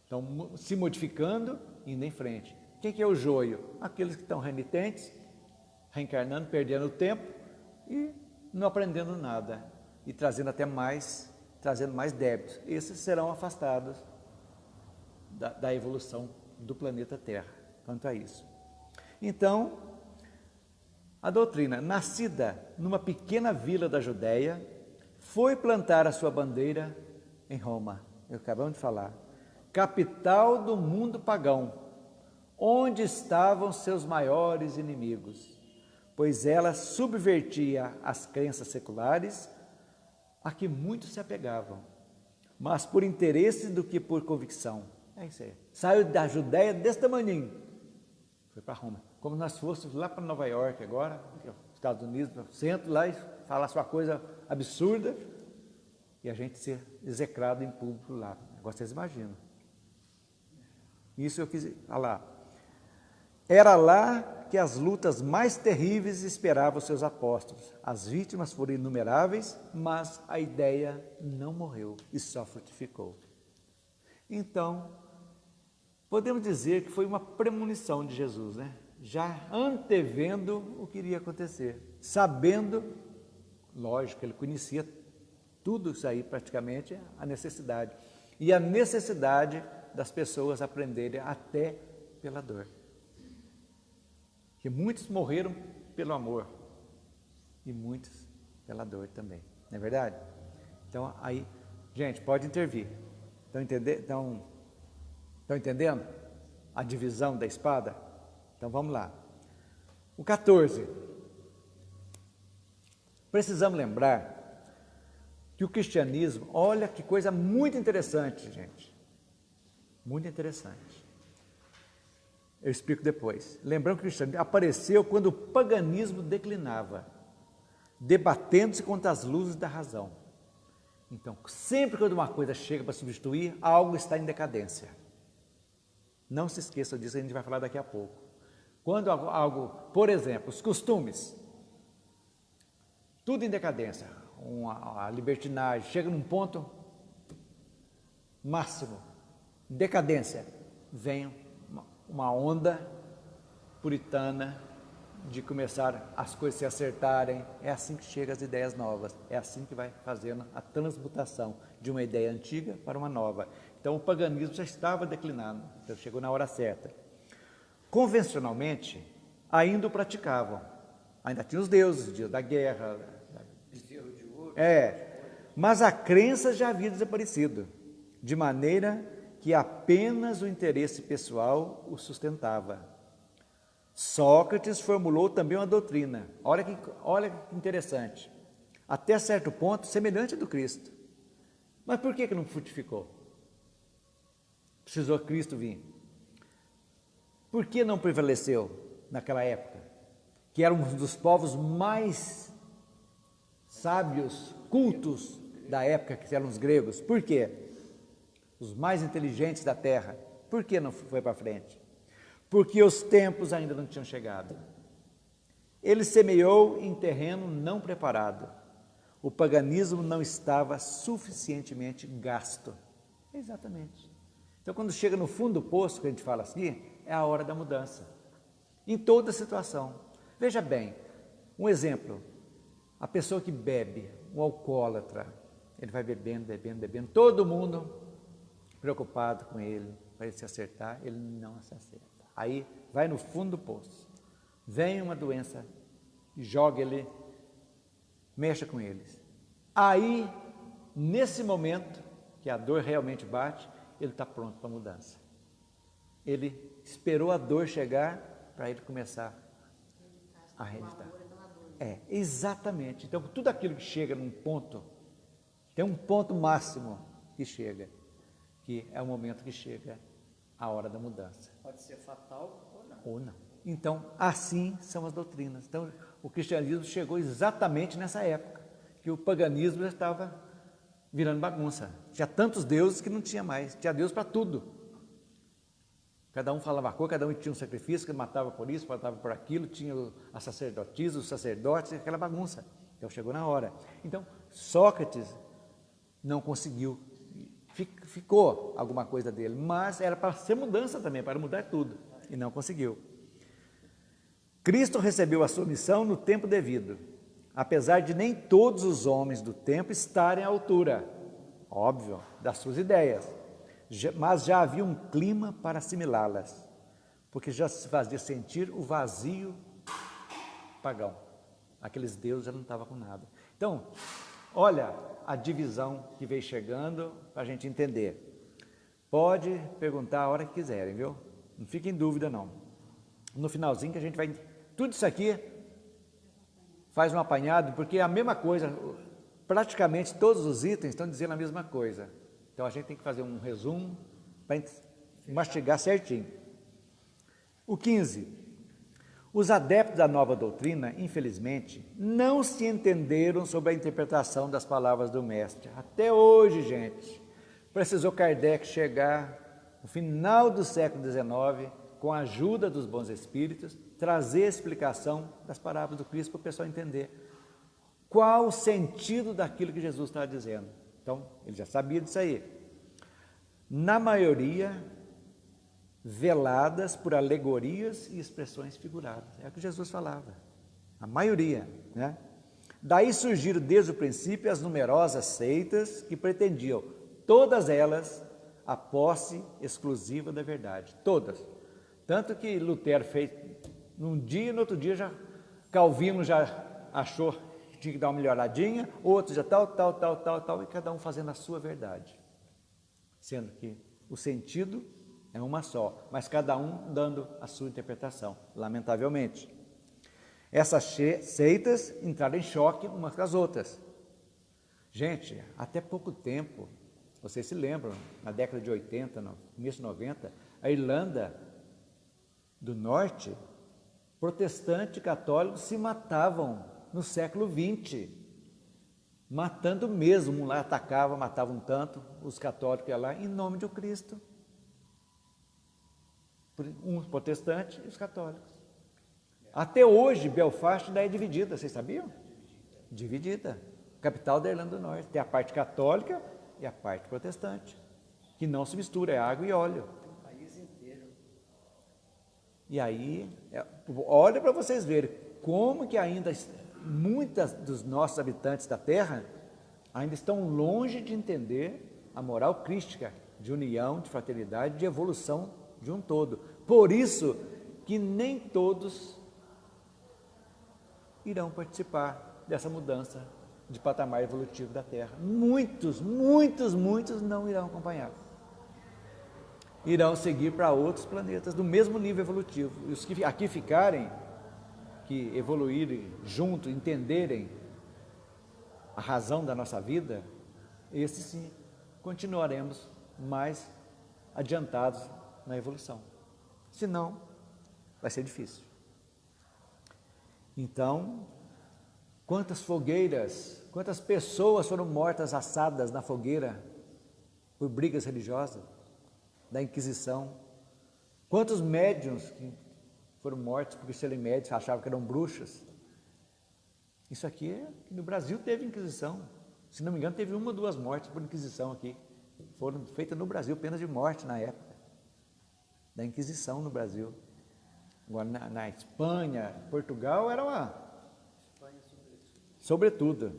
Speaker 2: Estão se modificando e indo em frente. O que é o joio? Aqueles que estão renitentes, reencarnando, perdendo o tempo e não aprendendo nada. E trazendo mais débitos. Esses serão afastados da evolução do planeta Terra, quanto a isso. Então, a doutrina, nascida numa pequena vila da Judéia, foi plantar a sua bandeira em Roma, acabamos de falar, capital do mundo pagão, onde estavam seus maiores inimigos, pois ela subvertia as crenças seculares a que muitos se apegavam, mas por interesse do que por convicção. É isso aí. Saiu da Judéia desse tamanhinho, foi para Roma. Como nós fôssemos lá para Nova York agora, Estados Unidos, no centro, lá e falar sua coisa absurda, e a gente ser execrado em público lá. Agora vocês imaginam. Isso eu quis falar. Era lá que as lutas mais terríveis esperavam seus apóstolos. As vítimas foram inumeráveis, mas a ideia não morreu e só frutificou. Então, podemos dizer que foi uma premonição de Jesus, né? Já antevendo o que iria acontecer, sabendo, lógico, ele conhecia tudo isso aí praticamente, a necessidade. E a necessidade das pessoas aprenderem até pela dor. Que muitos morreram pelo amor, e muitos pela dor também. Não é verdade? Então, aí, gente, pode intervir. Estão entendendo a divisão da espada? Então, vamos lá. O 14. Precisamos lembrar que o cristianismo, olha que coisa muito interessante, gente. Muito interessante. Eu explico depois. Lembrando que o cristianismo apareceu quando o paganismo declinava, debatendo-se contra as luzes da razão. Então, sempre quando uma coisa chega para substituir, algo está em decadência. Não se esqueça disso, a gente vai falar daqui a pouco. Quando algo, por exemplo, os costumes, tudo em decadência, a libertinagem, chega num ponto máximo, decadência, vem uma onda puritana de começar as coisas se acertarem. É assim que chegam as ideias novas, é assim que vai fazendo a transmutação de uma ideia antiga para uma nova. Então o paganismo já estava declinando, então chegou na hora certa. Convencionalmente, ainda o praticavam, ainda tinha os deuses, o dia da guerra, mas a crença já havia desaparecido, de maneira que apenas o interesse pessoal o sustentava. Sócrates formulou também uma doutrina, olha que interessante, até certo ponto semelhante à do Cristo. Mas por que não frutificou? Precisou Cristo vir. Por que não prevaleceu naquela época? Que era um dos povos mais sábios, cultos da época, que eram os gregos. Por quê? Os mais inteligentes da terra. Por que não foi para frente? Porque os tempos ainda não tinham chegado. Ele semeou em terreno não preparado. O paganismo não estava suficientemente gasto. Exatamente. Então, quando chega no fundo do poço, que a gente fala assim, é a hora da mudança. Em toda situação. Veja bem, um exemplo. A pessoa que bebe, um alcoólatra, ele vai bebendo, todo mundo preocupado com ele, para ele se acertar, ele não se acerta. Aí vai no fundo do poço, vem uma doença, joga ele, mexa com eles. Aí, nesse momento, que a dor realmente bate, ele está pronto para a mudança. Ele esperou a dor chegar para ele começar a realizar. Exatamente. Então, tudo aquilo que chega num ponto, tem um ponto máximo que chega, que é o momento que chega a hora da mudança.
Speaker 3: Pode ser fatal
Speaker 2: ou não. Então, assim são as doutrinas. Então, o cristianismo chegou exatamente nessa época, que o paganismo já estava virando bagunça. Tinha tantos deuses que não tinha mais, tinha Deus para tudo. Cada um falava a cor, cada um tinha um sacrifício, que matava por isso, matava por aquilo, tinha a sacerdotisa, os sacerdotes, aquela bagunça. Então chegou na hora. Então Sócrates não conseguiu, ficou alguma coisa dele, mas era para ser mudança também, para mudar tudo, e não conseguiu. Cristo recebeu a sua missão no tempo devido, apesar de nem todos os homens do tempo estarem à altura, óbvio, das suas ideias. Mas já havia um clima para assimilá-las, porque já se fazia sentir o vazio pagão. Aqueles deuses já não estavam com nada. Então, olha a divisão que veio chegando para a gente entender. Pode perguntar a hora que quiserem, viu? Não fiquem em dúvida, não. No finalzinho que a gente vai... Tudo isso aqui faz um apanhado, porque é a mesma coisa, praticamente todos os itens estão dizendo a mesma coisa. Então, a gente tem que fazer um resumo para mastigar certinho. O 15. Os adeptos da nova doutrina, infelizmente, não se entenderam sobre a interpretação das palavras do Mestre. Até hoje, gente, precisou Kardec chegar no final do século XIX, com a ajuda dos bons espíritos, trazer a explicação das palavras do Cristo para o pessoal entender qual o sentido daquilo que Jesus estava dizendo. Então, ele já sabia disso aí. Na maioria, veladas por alegorias e expressões figuradas. É o que Jesus falava. A maioria, né? Daí surgiram desde o princípio as numerosas seitas que pretendiam, todas elas, a posse exclusiva da verdade. Todas. Tanto que Lutero fez num dia e no outro dia Calvino já achou tinha que dar uma melhoradinha, outros já tal, e cada um fazendo a sua verdade. Sendo que o sentido é uma só, mas cada um dando a sua interpretação, lamentavelmente. Essas seitas entraram em choque umas com as outras. Gente, até pouco tempo, vocês se lembram, na década de 80, no começo de 90, a Irlanda do Norte, protestantes e católicos se matavam no século XX, matando mesmo, um lá atacava, matava um tanto, os católicos iam lá, em nome de Cristo. Uns protestantes e os católicos. Até hoje, Belfast ainda é dividida, vocês sabiam? Dividida. Capital da Irlanda do Norte. Tem a parte católica e a parte protestante, que não se mistura, é água e óleo.
Speaker 3: O país inteiro.
Speaker 2: E aí, olha para vocês verem como que ainda muitos dos nossos habitantes da Terra ainda estão longe de entender a moral crística de união, de fraternidade, de evolução de um todo. Por isso que nem todos irão participar dessa mudança de patamar evolutivo da Terra. Muitos não irão acompanhar. Irão seguir para outros planetas do mesmo nível evolutivo. E os que aqui ficarem, que evoluírem junto, entenderem a razão da nossa vida, esses sim, continuaremos mais adiantados na evolução. Senão, vai ser difícil. Então, quantas fogueiras, quantas pessoas foram mortas, assadas na fogueira por brigas religiosas, da Inquisição? Quantos médiuns que foram mortos porque serem médios achavam que eram bruxas? Isso aqui no Brasil teve Inquisição. Se não me engano, teve 1 ou 2 mortes por Inquisição aqui. Foram feitas no Brasil, penas de morte na época da Inquisição no Brasil. Agora, na Espanha, Portugal, era uma... Sobretudo.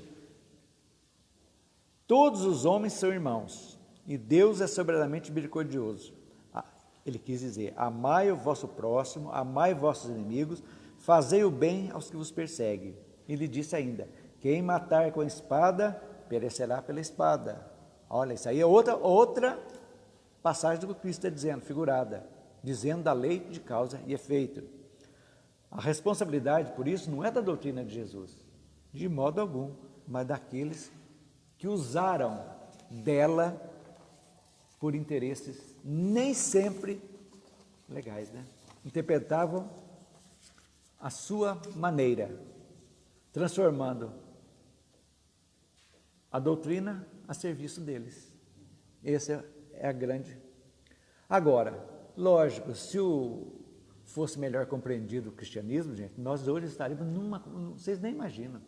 Speaker 2: Todos os homens são irmãos, e Deus é soberanamente misericordioso. Ele quis dizer, amai o vosso próximo, amai vossos inimigos, fazei o bem aos que vos perseguem. Ele disse ainda, quem matar com a espada, perecerá pela espada. Olha, isso aí é outra passagem do que Cristo está dizendo, figurada, dizendo da lei de causa e efeito. A responsabilidade, por isso, não é da doutrina de Jesus, de modo algum, mas daqueles que usaram dela por interesses nem sempre legais, né? Interpretavam a sua maneira, transformando a doutrina a serviço deles. Essa é a grande... Agora, lógico, se fosse melhor compreendido o cristianismo, gente, nós hoje estaríamos numa... Vocês nem imaginam.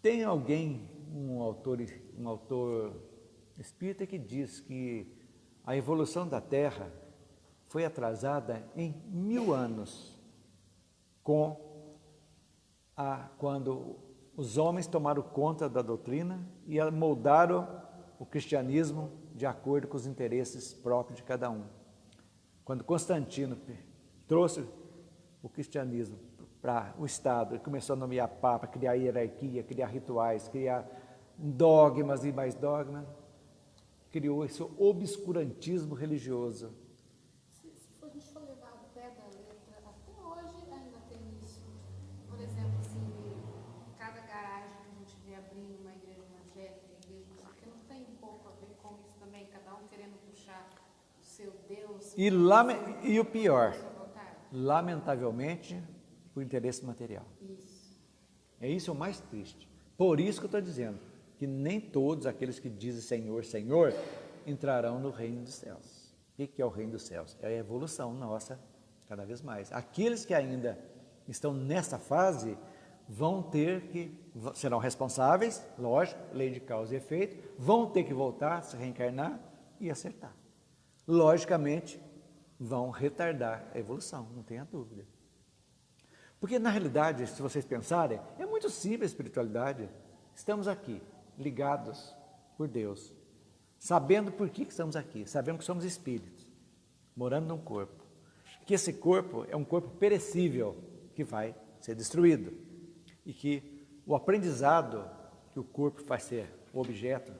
Speaker 2: Tem alguém, um autor espírita que diz que a evolução da Terra foi atrasada em 1000 anos quando os homens tomaram conta da doutrina e moldaram o cristianismo de acordo com os interesses próprios de cada um. Quando Constantino trouxe o cristianismo para o Estado e começou a nomear papa, criar hierarquia, criar rituais, criar dogmas e mais dogmas, criou esse obscurantismo religioso.
Speaker 4: Se a gente for levar ao pé da letra, até hoje ainda tem isso. Por exemplo, assim, cada garagem que a gente vê abrindo uma igreja evangélica, porque não tem um pouco a ver com isso também, cada um querendo puxar o seu Deus.
Speaker 2: E o pior, lamentavelmente, o interesse material.
Speaker 4: Isso.
Speaker 2: Isso é o mais triste. Por isso que eu estou dizendo que nem todos aqueles que dizem Senhor, Senhor, entrarão no reino dos céus. O que é o reino dos céus? É a evolução nossa, cada vez mais. Aqueles que ainda estão nessa fase serão responsáveis, lógico, lei de causa e efeito, vão ter que voltar, se reencarnar e acertar. Logicamente, vão retardar a evolução, não tenha dúvida. Porque, na realidade, se vocês pensarem, é muito simples a espiritualidade. Estamos aqui, ligados por Deus, sabendo por que estamos aqui, sabendo que somos espíritos, morando num corpo. Que esse corpo é um corpo perecível, que vai ser destruído. E que o aprendizado que o corpo vai ser o objeto,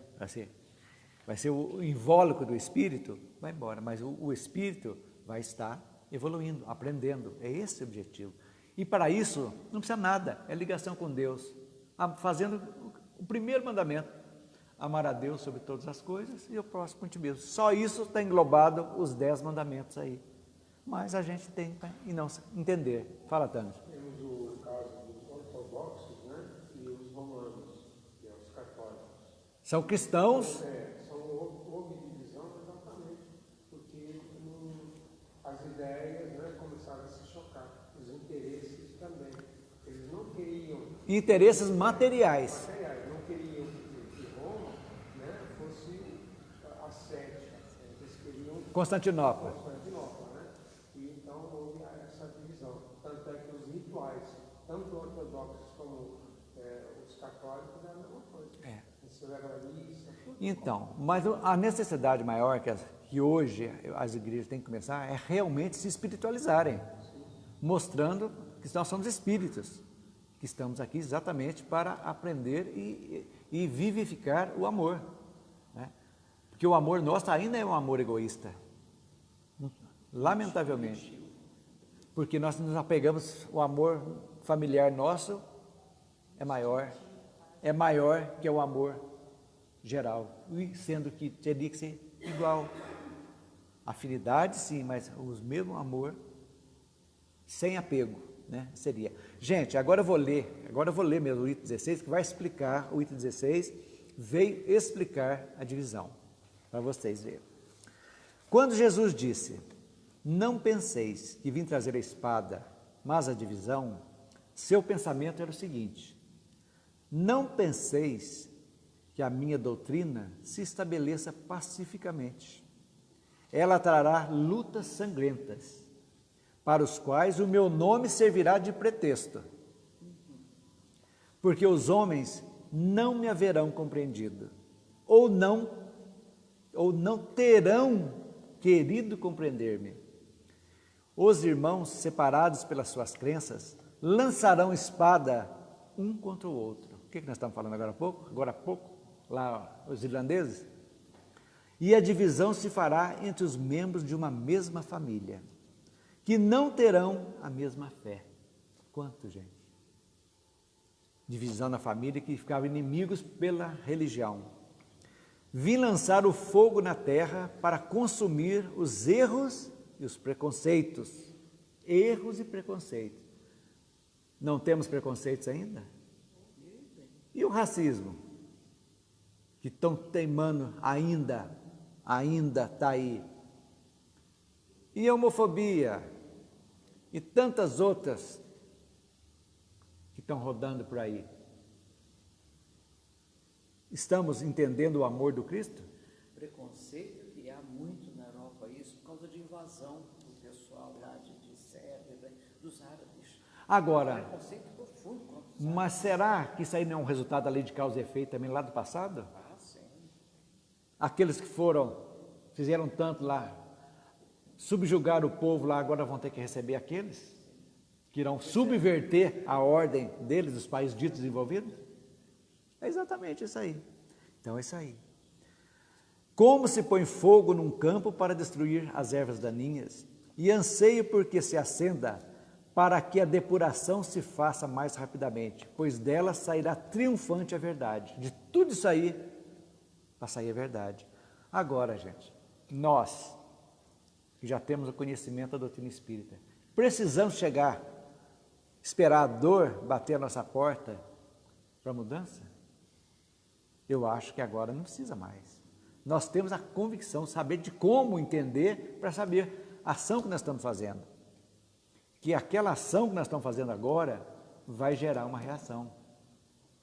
Speaker 2: vai ser o invólucro do espírito, vai embora, mas o espírito vai estar evoluindo, aprendendo, é esse o objetivo. E para isso não precisa nada, é ligação com Deus, fazendo o primeiro mandamento, amar a Deus sobre todas as coisas e o próximo como ti mesmo. Só isso está englobado os 10 mandamentos aí. Mas a gente tem que não entender. Fala, Tânia.
Speaker 6: Temos o caso dos ortodoxos, né, e os romanos, que é os católicos.
Speaker 2: São cristãos.
Speaker 6: Houve divisão exatamente porque as ideias, né, começaram a se chocar, os interesses também. Eles não queriam...
Speaker 2: Interesses materiais.
Speaker 6: Não queriam que Roma, né, fosse a sede. Eles queriam
Speaker 2: Constantinopla.
Speaker 6: Constantinopla, né? E então houve essa divisão. Tanto é que os rituais, tanto ortodoxos como os católicos, é a mesma coisa. Celebra a missa, tudo.
Speaker 2: Então, mas a necessidade maior que hoje as igrejas têm que começar é realmente se espiritualizarem, mostrando que nós somos espíritos, que estamos aqui exatamente para aprender e vivificar o amor, né? Porque o amor nosso ainda é um amor egoísta, lamentavelmente, porque nós nos apegamos, o amor familiar nosso é maior que o amor geral, sendo que teria que ser igual, afinidade sim, mas o mesmo amor, sem apego, né? Seria. Gente, agora eu vou ler mesmo o item 16, que vai explicar, o item 16 veio explicar a divisão, para vocês verem. Quando Jesus disse, não penseis que vim trazer a espada, mas a divisão, seu pensamento era o seguinte, não penseis que a minha doutrina se estabeleça pacificamente. Ela trará lutas sangrentas, para os quais o meu nome servirá de pretexto, porque os homens não me haverão compreendido, ou não terão querido compreender-me. Os irmãos, separados pelas suas crenças, lançarão espada um contra o outro. O que nós estamos falando agora há pouco? Lá, os irlandeses? E a divisão se fará entre os membros de uma mesma família, que não terão a mesma fé. Quanto, gente? Divisão na família que ficavam inimigos pela religião. Vim lançar o fogo na terra para consumir os erros e os preconceitos. Erros e preconceitos. Não temos preconceitos ainda? E o racismo? Que estão teimando ainda está aí. E a homofobia? E tantas outras que estão rodando por aí. Estamos entendendo o amor do Cristo?
Speaker 3: Preconceito, e há muito na Europa isso, por causa de invasão do pessoal lá de Sérvia, dos árabes.
Speaker 2: Agora,
Speaker 3: Preconceito profundo contra os
Speaker 2: mas
Speaker 3: árabes.
Speaker 2: será que isso aí não é um resultado da lei de causa e efeito também lá do passado?
Speaker 3: Ah, sim.
Speaker 2: Aqueles que fizeram tanto lá, subjugaram o povo lá, agora vão ter que receber aqueles que irão subverter a ordem deles, dos países ditos desenvolvidos? É exatamente isso aí. Então é isso aí. Como se põe fogo num campo para destruir as ervas daninhas, e anseio porque se acenda, para que a depuração se faça mais rapidamente, pois dela sairá triunfante a verdade. De tudo isso aí, para sair a verdade. Agora, gente, nós, que já temos o conhecimento da doutrina espírita, precisamos esperar a dor bater a nossa porta para mudança? Eu acho que agora não precisa mais. Nós temos a convicção, saber de como entender, para saber a ação que nós estamos fazendo. Que aquela ação que nós estamos fazendo agora vai gerar uma reação.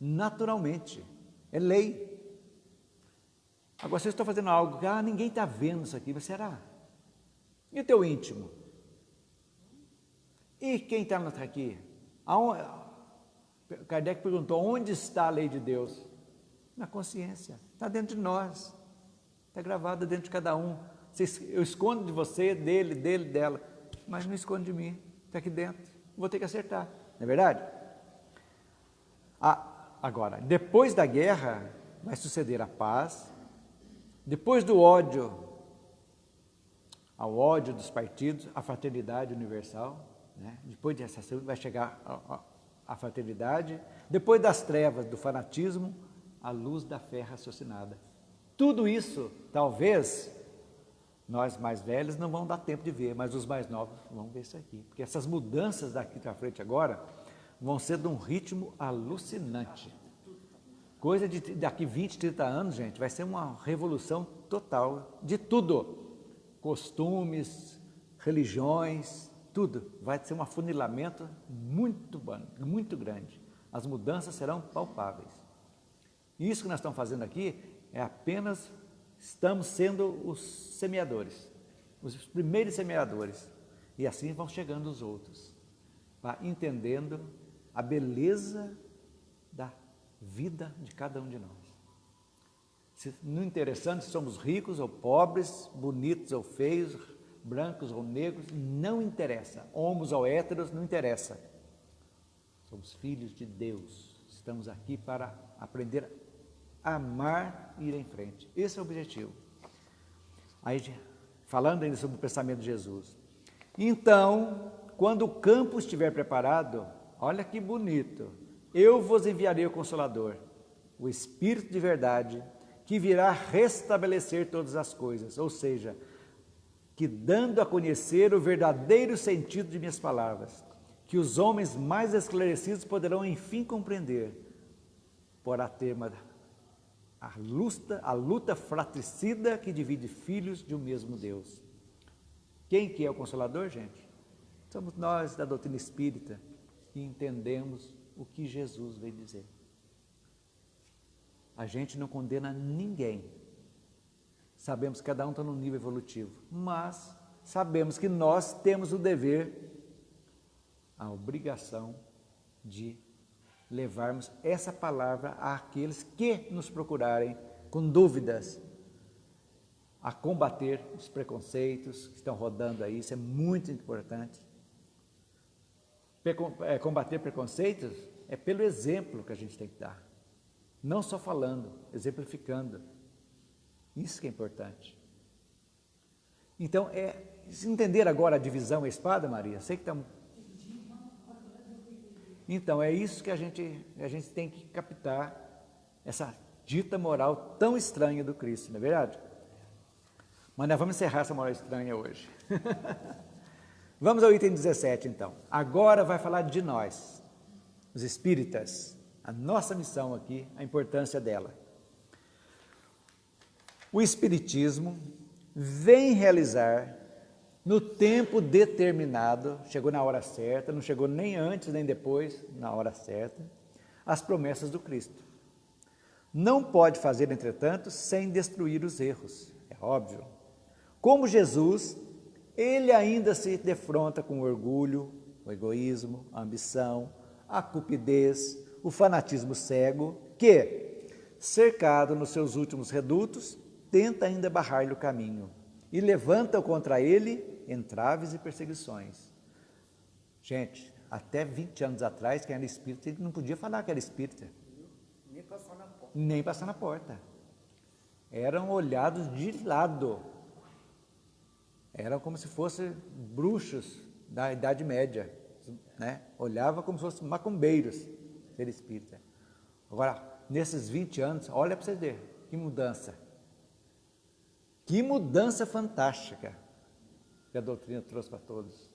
Speaker 2: Naturalmente. É lei. Agora, vocês estão fazendo algo que ninguém está vendo isso aqui, mas será? E o teu íntimo? E quem está aqui? Kardec perguntou, onde está a lei de Deus? Na consciência, está dentro de nós, está gravada dentro de cada um. Eu escondo de você, dele, dela, mas não escondo de mim, está aqui dentro, vou ter que acertar, não é verdade? Agora, depois da guerra, vai suceder a paz. Depois do ódio, ao ódio dos partidos, a fraternidade universal. Né? Depois dessa vai chegar a fraternidade. Depois das trevas, do fanatismo, a luz da fé raciocinada. Tudo isso, talvez, nós mais velhos não vão dar tempo de ver, mas os mais novos vão ver isso aqui. Porque essas mudanças daqui para frente agora vão ser de um ritmo alucinante. Coisa de daqui 20, 30 anos, gente, vai ser uma revolução total de tudo. Costumes, religiões, tudo. Vai ser um afunilamento muito grande. As mudanças serão palpáveis. Isso que nós estamos fazendo aqui é apenas, estamos sendo os semeadores, os primeiros semeadores. E assim vão chegando os outros, entendendo a beleza da vida de cada um de nós. Não interessando se somos ricos ou pobres, bonitos ou feios, brancos ou negros, não interessa. Homos ou héteros, não interessa. Somos filhos de Deus. Estamos aqui para aprender a amar e ir em frente. Esse é o objetivo. Aí, falando ainda sobre o pensamento de Jesus. Então, quando o campo estiver preparado, olha que bonito, eu vos enviarei o Consolador, o Espírito de verdade, que virá restabelecer todas as coisas, ou seja, que dando a conhecer o verdadeiro sentido de minhas palavras, que os homens mais esclarecidos poderão enfim compreender, por a tema a luta fratricida que divide filhos de um mesmo Deus. Quem que é o Consolador, gente? Somos nós da doutrina espírita que entendemos o que Jesus veio dizer. A gente não condena ninguém. Sabemos que cada um está num nível evolutivo, mas sabemos que nós temos o dever, a obrigação de levarmos essa palavra àqueles que nos procurarem com dúvidas, a combater os preconceitos que estão rodando aí. Isso é muito importante. Combater preconceitos é pelo exemplo que a gente tem que dar, não só falando, exemplificando. Isso que é importante. Então, entender agora a divisão e a espada, Maria? Sei que está... Então, é isso que a gente tem que captar, essa dita moral tão estranha do Cristo, não é verdade? Mas nós vamos encerrar essa moral estranha hoje. Vamos ao item 17, então. Agora vai falar de nós, os espíritas, a nossa missão aqui, a importância dela. O Espiritismo vem realizar no tempo determinado, chegou na hora certa, não chegou nem antes nem depois, na hora certa, as promessas do Cristo. Não pode fazer, entretanto, sem destruir os erros, é óbvio. Como Jesus, ele ainda se defronta com o orgulho, o egoísmo, a ambição, a cupidez, o fanatismo cego, que, cercado nos seus últimos redutos, tenta ainda barrar-lhe o caminho e levanta contra ele entraves e perseguições. Gente, até 20 anos atrás, quem era espírita, ele não podia falar que era espírita.
Speaker 3: Nem passar na porta.
Speaker 2: Nem passar na porta. Eram olhados de lado. Eram como se fossem bruxos da Idade Média, né? Olhava como se fossem macumbeiros ser espírita. Agora, nesses 20 anos, olha para você ver, que mudança. Que mudança fantástica que a doutrina trouxe para todos.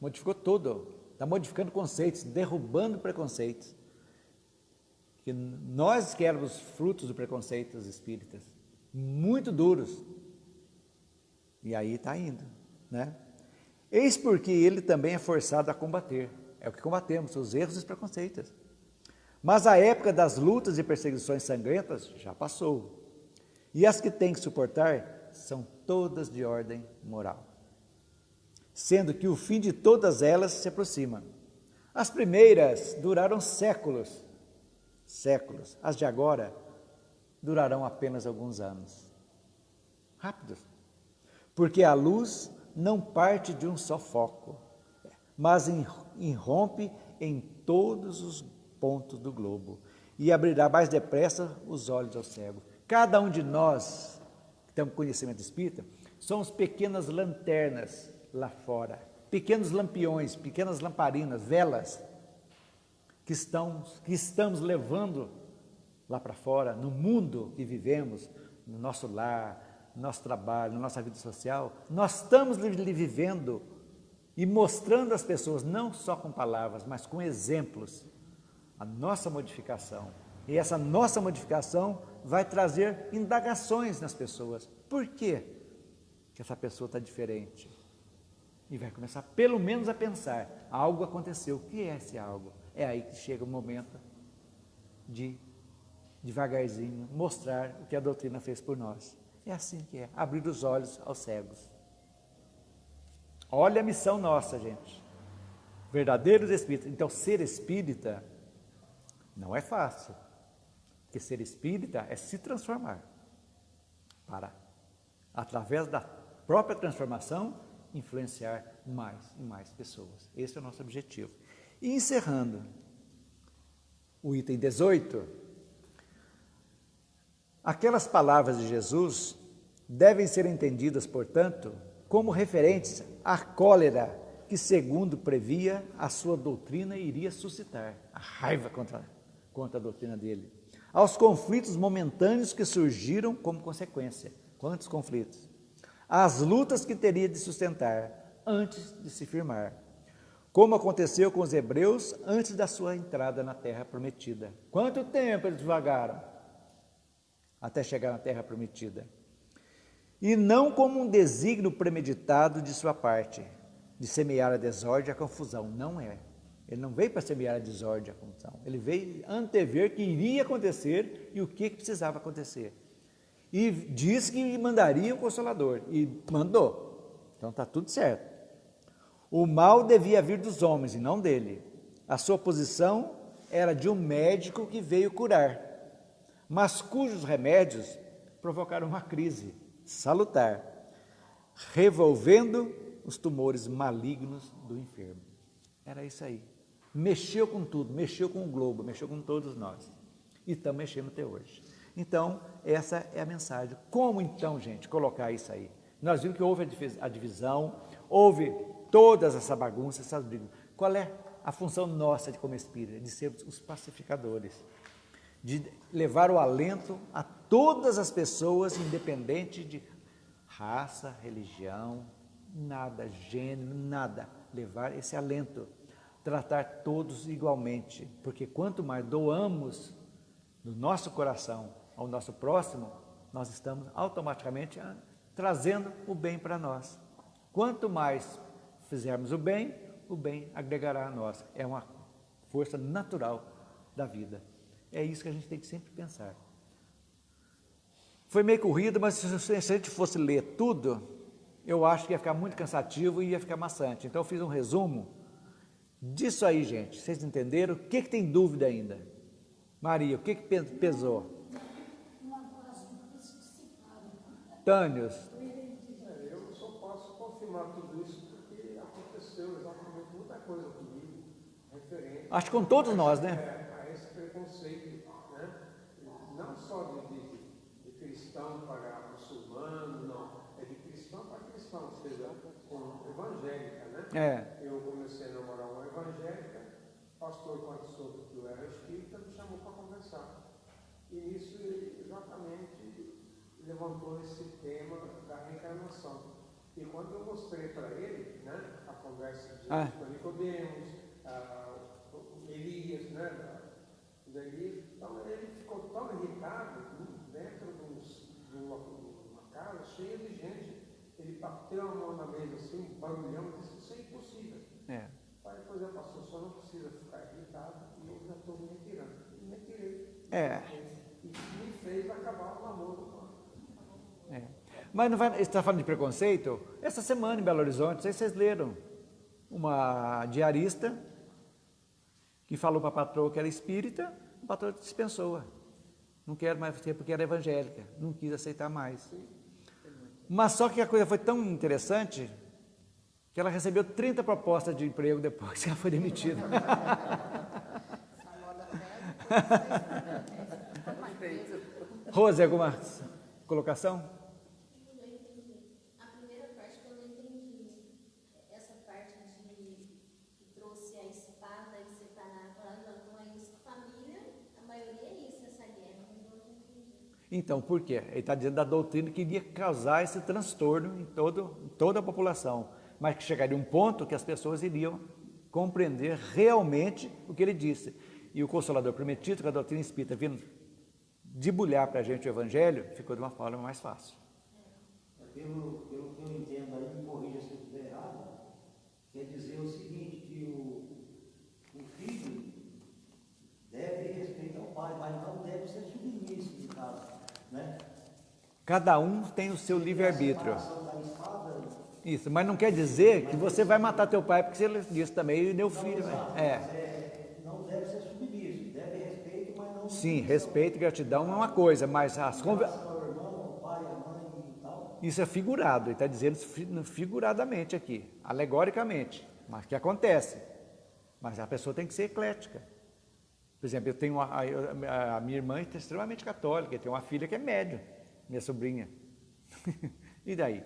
Speaker 2: Modificou tudo, está modificando conceitos, derrubando preconceitos. Que nós que éramos frutos do preconceito dos espíritas, muito duros. E aí está indo, né? Eis porque ele também é forçado a combater. É o que combatemos, os erros e os preconceitos. Mas a época das lutas e perseguições sangrentas já passou. E as que tem que suportar são todas de ordem moral, sendo que o fim de todas elas se aproxima. As primeiras duraram séculos, as de agora durarão apenas alguns anos, rápidos, porque a luz não parte de um só foco, mas irrompe em todos os pontos do globo, e abrirá mais depressa os olhos ao cego. Cada um de nós, que temos conhecimento espírita, somos pequenas lanternas lá fora, pequenos lampiões, pequenas lamparinas, velas, que estamos levando lá para fora, no mundo que vivemos, no nosso lar, no nosso trabalho, na nossa vida social. Nós estamos vivendo e mostrando às pessoas, não só com palavras, mas com exemplos, a nossa modificação. E essa nossa modificação vai trazer indagações nas pessoas. Por quê que essa pessoa está diferente? E vai começar pelo menos a pensar, algo aconteceu. O que é esse algo? É aí que chega o momento de, devagarzinho, mostrar o que a doutrina fez por nós. É assim que é, abrir os olhos aos cegos. Olha a missão nossa, gente. Verdadeiros espíritas. Então, ser espírita não é fácil. Porque ser espírita é se transformar. Para, através da própria transformação, influenciar mais e mais pessoas. Esse é o nosso objetivo. E encerrando o item 18, aquelas palavras de Jesus devem ser entendidas, portanto, como referentes à cólera que, segundo previa, a sua doutrina iria suscitar, a raiva contra a doutrina dele, aos conflitos momentâneos que surgiram como consequência. Quantos conflitos? Às lutas que teria de sustentar antes de se firmar, como aconteceu com os hebreus antes da sua entrada na terra prometida. Quanto tempo eles vagaram até chegar na terra prometida? E não como um desígnio premeditado de sua parte, de semear a desordem e a confusão. Não é. Ele não veio para semear a desordem e a confusão. Ele veio antever que iria acontecer e o que precisava acontecer. E disse que mandaria o Consolador. E mandou. Então está tudo certo. O mal devia vir dos homens e não dele. A sua posição era de um médico que veio curar, mas cujos remédios provocaram uma crise salutar, revolvendo os tumores malignos do enfermo. Era isso aí. Mexeu com tudo, mexeu com o globo, mexeu com todos nós. E estamos mexendo até hoje. Então, essa é a mensagem. Como então, gente, colocar isso aí? Nós vimos que houve a divisão, houve todas essa bagunça, essas brigas. Qual é a função nossa como espírita? De sermos os pacificadores, de levar o alento a todas as pessoas, independente de raça, religião, nada, gênero, nada. Levar esse alento, tratar todos igualmente, porque quanto mais doamos do nosso coração ao nosso próximo, nós estamos automaticamente trazendo o bem para nós. Quanto mais fizermos o bem agregará a nós. É uma força natural da vida. É isso que a gente tem que sempre pensar. Foi meio corrido, mas se a gente fosse ler tudo, eu acho que ia ficar muito cansativo e ia ficar maçante. Então eu fiz um resumo disso aí, gente. Vocês entenderam? O que tem dúvida ainda? Maria, o que pesou? Tânios.
Speaker 6: Eu só posso confirmar tudo isso porque aconteceu exatamente muita coisa comigo, referente.
Speaker 2: Acho que com todos nós, né?
Speaker 6: A esse preconceito, né? Não só de cristão para muçulmano, não. É de cristão para cristão, ou seja, com evangélica, né? Eu comecei a namorar uma evangélica, pastor, quando soube que eu era espírita, me chamou para conversar. E nisso ele exatamente levantou esse tema da reencarnação. E quando eu mostrei para ele, né, a conversa de Nicodemos, Elias, né, Elias, então ele ficou tão irritado dentro de uma casa cheia de gente. Ele bateu a mão na mesa assim, barulhão, e disse: isso é impossível. Aí depois eu passou, só não precisa ficar irritado e eu já estou me retirando. E me retirei. E me fez acabar o namoro.
Speaker 2: Mas não vai, você está falando de preconceito? Essa semana em Belo Horizonte, não sei se vocês leram, uma diarista que falou para a patroa que era espírita, a patroa dispensou-a. Não quero mais ser porque era evangélica, não quis aceitar mais. Mas só que a coisa foi tão interessante que ela recebeu 30 propostas de emprego depois que ela foi demitida. Rose, alguma colocação?
Speaker 7: A primeira parte que eu não entendi, essa parte que trouxe a espada e separar, não é isso, família, a maioria é isso, essa guerra, mas eu não entendi.
Speaker 2: Então, por quê? Ele está dizendo da doutrina que iria causar esse transtorno em toda a população, mas que chegaria um ponto que as pessoas iriam compreender realmente o que ele disse. E o Consolador prometido, com a doutrina espírita vindo debulhar para a gente o Evangelho, ficou de uma forma mais fácil.
Speaker 8: Pelo que eu entendo aí, me corrija se eu estiver errado, quer dizer o seguinte, que o filho deve respeitar o pai, mas não deve ser submisso, no caso, né?
Speaker 2: Cada um tem o seu livre-arbítrio.
Speaker 8: A separação da espada,
Speaker 2: Isso, mas não quer dizer que você vai matar teu pai, porque ele disse também, e meu filho.
Speaker 8: não deve ser submisso, deve respeito, mas não...
Speaker 2: Sim, respeito e gratidão é uma coisa, mas as conversas...
Speaker 8: Ao irmão, ao pai, à mãe e tal.
Speaker 2: Isso é figurado, ele está dizendo figuradamente aqui, alegoricamente, mas que acontece. Mas a pessoa tem que ser eclética. Por exemplo, eu tenho a minha irmã é extremamente católica, eu tenho uma filha que é médium, minha sobrinha. E daí?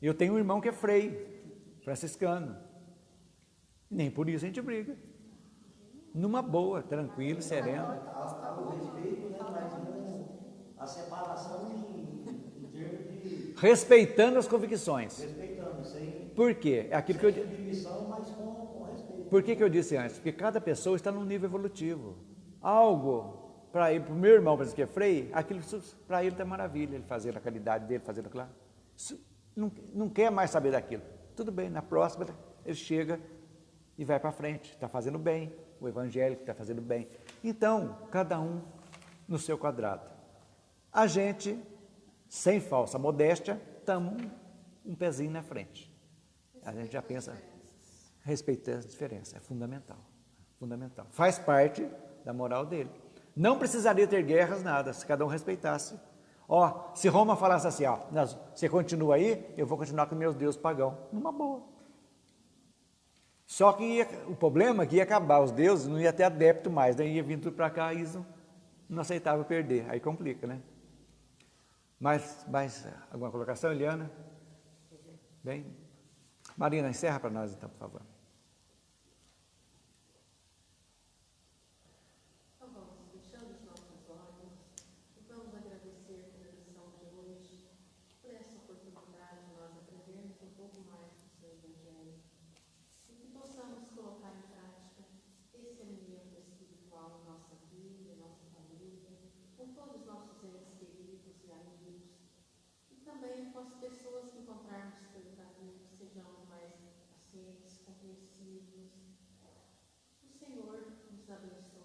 Speaker 2: Eu tenho um irmão que é frei, franciscano. Nem por isso a gente briga. Numa boa, tranquilo, sereno.
Speaker 8: Há o respeito, né, mas não a separação em termos de...
Speaker 2: Respeitando as convicções.
Speaker 8: Respeitando, sem...
Speaker 2: Por quê? É aquilo que eu disse.
Speaker 8: submissão, mas com respeito.
Speaker 2: Por que eu disse antes? Porque cada pessoa está num nível evolutivo. Algo para o meu irmão, por exemplo, que é frei, aquilo para ele está maravilha, ele fazer na qualidade dele, fazendo aquilo lá. Não quer mais saber daquilo. Tudo bem, na próxima ele chega e vai para frente, está fazendo bem, o evangélico está fazendo bem. Então, cada um no seu quadrado. A gente, sem falsa modéstia, estamos um pezinho na frente. A gente já pensa, respeitar as diferenças, é fundamental, fundamental. Faz parte da moral dele. Não precisaria ter guerras, nada, se cada um respeitasse. Ó, se Roma falasse assim, ó, você continua aí, eu vou continuar com meus deuses pagãos, numa boa. Só que o problema é que ia acabar os deuses, não ia ter adepto mais, daí ia vir tudo para cá e isso não aceitava perder, aí complica, né? Mais alguma colocação, Eliana? Bem? Marina, encerra para nós então, por favor.
Speaker 1: Então vamos, fechando os nossos olhos, e vamos agradecer pela lição de hoje, por essa oportunidade de nós aprendermos um pouco mais do seu Evangelho, e que possamos colocar em prática esse alimento espiritual na nossa vida, na nossa família, com todos os nossos entes queridos e amigos, e também com as pessoas que encontrarmos pelo caminho, sejamos mais pacientes, compreensivos. O Senhor nos abençoe.